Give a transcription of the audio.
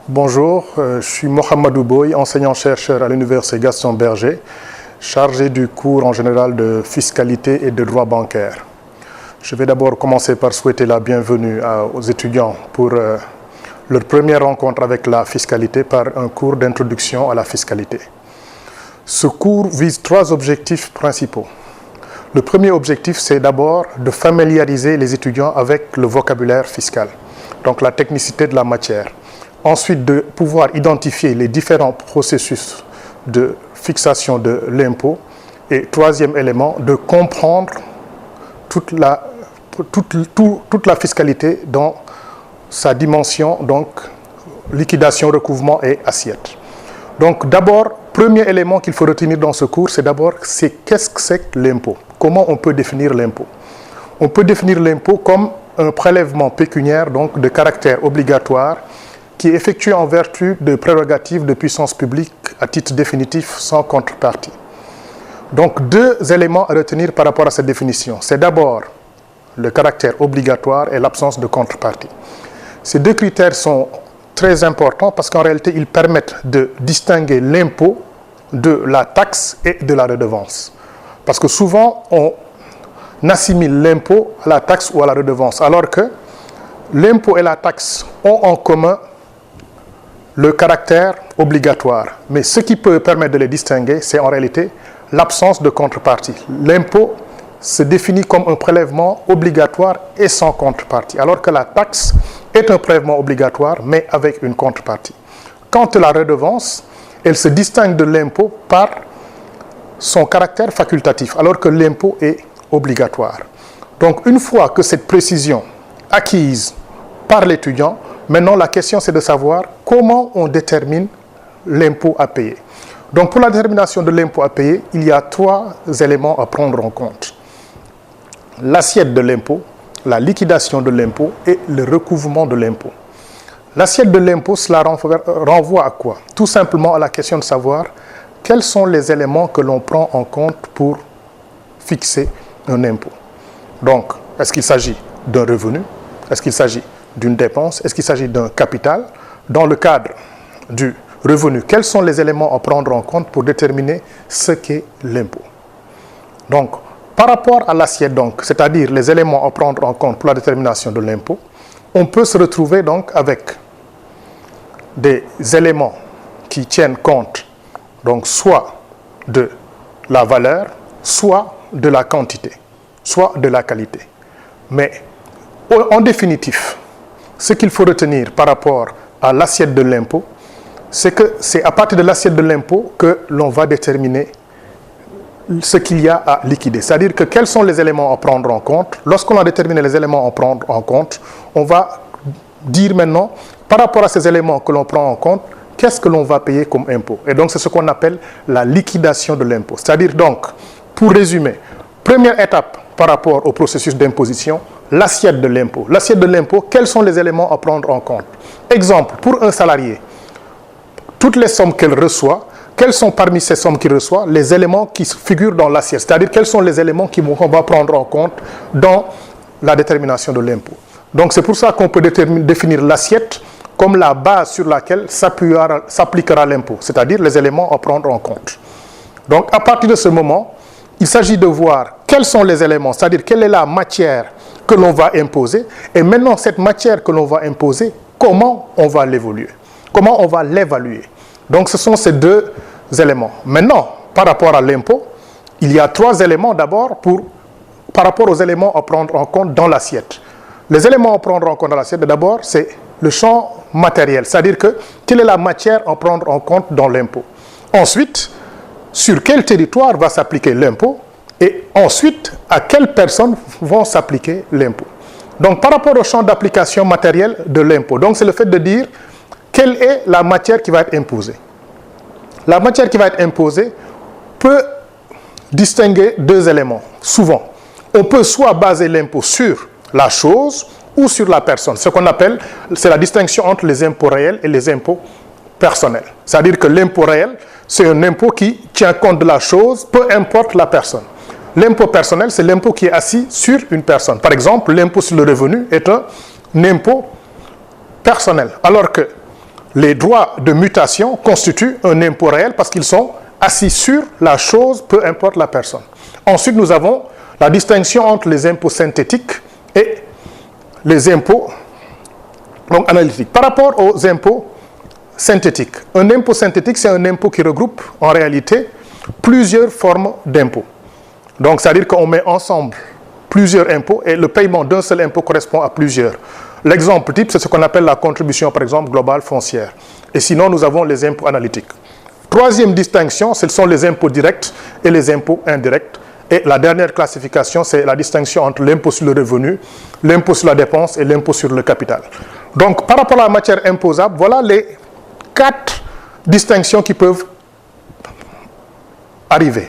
Bonjour, je suis Mohamedou Boye, enseignant-chercheur à l'Université Gaston Berger, chargé du cours en général de fiscalité et de droit bancaire. Je vais d'abord commencer par souhaiter la bienvenue aux étudiants pour leur première rencontre avec la fiscalité par un cours d'introduction à la fiscalité. Ce cours vise 3 objectifs principaux. Le premier objectif, c'est d'abord de familiariser les étudiants avec le vocabulaire fiscal, donc la technicité de la matière. Ensuite, de pouvoir identifier les différents processus de fixation de l'impôt. Et troisième élément, de comprendre toute la fiscalité dans sa dimension, donc liquidation, recouvrement et assiette. Donc d'abord, premier élément qu'il faut retenir dans ce cours, c'est d'abord qu'est-ce que c'est que l'impôt? Comment on peut définir l'impôt? On peut définir l'impôt comme un prélèvement pécuniaire, donc de caractère obligatoire, qui est effectué en vertu de prérogatives de puissance publique à titre définitif sans contrepartie. Donc 2 éléments à retenir par rapport à cette définition. C'est d'abord le caractère obligatoire et l'absence de contrepartie. Ces 2 critères sont très importants parce qu'en réalité, ils permettent de distinguer l'impôt de la taxe et de la redevance. Parce que souvent, on assimile l'impôt à la taxe ou à la redevance, alors que l'impôt et la taxe ont en commun le caractère obligatoire. Mais ce qui peut permettre de les distinguer, c'est en réalité l'absence de contrepartie. L'impôt se définit comme un prélèvement obligatoire et sans contrepartie, alors que la taxe est un prélèvement obligatoire, mais avec une contrepartie. Quant à la redevance, elle se distingue de l'impôt par son caractère facultatif, alors que l'impôt est obligatoire. Donc, une fois que cette précision acquise par l'étudiant, maintenant, la question, c'est de savoir comment on détermine l'impôt à payer. Donc, pour la détermination de l'impôt à payer, il y a 3 éléments à prendre en compte. L'assiette de l'impôt, la liquidation de l'impôt et le recouvrement de l'impôt. L'assiette de l'impôt, cela renvoie à quoi? Tout simplement à la question de savoir quels sont les éléments que l'on prend en compte pour fixer un impôt. Donc, est-ce qu'il s'agit d'un revenu? Est-ce qu'il s'agit d'une dépense? Est-ce qu'il s'agit d'un capital? Dans le cadre du revenu, quels sont les éléments à prendre en compte pour déterminer ce qu'est l'impôt? Donc, par rapport à l'assiette, c'est-à-dire les éléments à prendre en compte pour la détermination de l'impôt, on peut se retrouver donc avec des éléments qui tiennent compte, donc soit de la valeur, soit de la quantité, soit de la qualité. Mais en définitif, ce qu'il faut retenir par rapport à l'assiette de l'impôt, c'est que c'est à partir de l'assiette de l'impôt que l'on va déterminer ce qu'il y a à liquider. C'est-à-dire que quels sont les éléments à prendre en compte. Lorsqu'on a déterminé les éléments à prendre en compte, on va dire maintenant, par rapport à ces éléments que l'on prend en compte, qu'est-ce que l'on va payer comme impôt. Et donc, c'est ce qu'on appelle la liquidation de l'impôt. C'est-à-dire donc, pour résumer, première étape par rapport au processus d'imposition, l'assiette de l'impôt. L'assiette de l'impôt, quels sont les éléments à prendre en compte? Exemple, pour un salarié, toutes les sommes qu'elle reçoit, quels sont parmi ces sommes qu'il reçoit les éléments qui figurent dans l'assiette? C'est-à-dire quels sont les éléments qu'on va prendre en compte dans la détermination de l'impôt. Donc c'est pour ça qu'on peut définir l'assiette comme la base sur laquelle s'appliquera l'impôt, c'est-à-dire les éléments à prendre en compte. Donc à partir de ce moment, il s'agit de voir quels sont les éléments, c'est-à-dire quelle est la matière que l'on va imposer, et maintenant cette matière que l'on va imposer, comment on va l'évoluer, comment on va l'évaluer. Donc ce sont ces 2 éléments. Maintenant, par rapport à l'impôt, il y a 3 éléments d'abord par rapport aux éléments à prendre en compte dans l'assiette. Les éléments à prendre en compte dans l'assiette, d'abord, c'est le champ matériel, c'est-à-dire que quelle est la matière à prendre en compte dans l'impôt. Ensuite, sur quel territoire va s'appliquer l'impôt et ensuite, à quelles personnes vont s'appliquer l'impôt. Donc, par rapport au champ d'application matériel de l'impôt, donc c'est le fait de dire quelle est la matière qui va être imposée. La matière qui va être imposée peut distinguer 2 éléments, souvent. On peut soit baser l'impôt sur la chose ou sur la personne. Ce qu'on appelle, c'est la distinction entre les impôts réels et les impôts personnels. C'est-à-dire que l'impôt réel, c'est un impôt qui tient compte de la chose, peu importe la personne. L'impôt personnel, c'est l'impôt qui est assis sur une personne. Par exemple, l'impôt sur le revenu est un impôt personnel, alors que les droits de mutation constituent un impôt réel parce qu'ils sont assis sur la chose, peu importe la personne. Ensuite, nous avons la distinction entre les impôts synthétiques et les impôts donc, analytiques. Par rapport aux impôts synthétiques, un impôt synthétique, c'est un impôt qui regroupe en réalité plusieurs formes d'impôts. Donc, c'est-à-dire qu'on met ensemble plusieurs impôts et le paiement d'un seul impôt correspond à plusieurs. L'exemple type, c'est ce qu'on appelle la contribution, par exemple, globale foncière. Et sinon, nous avons les impôts analytiques. Troisième distinction, ce sont les impôts directs et les impôts indirects. Et la dernière classification, c'est la distinction entre l'impôt sur le revenu, l'impôt sur la dépense et l'impôt sur le capital. Donc, par rapport à la matière imposable, voilà les 4 distinctions qui peuvent arriver.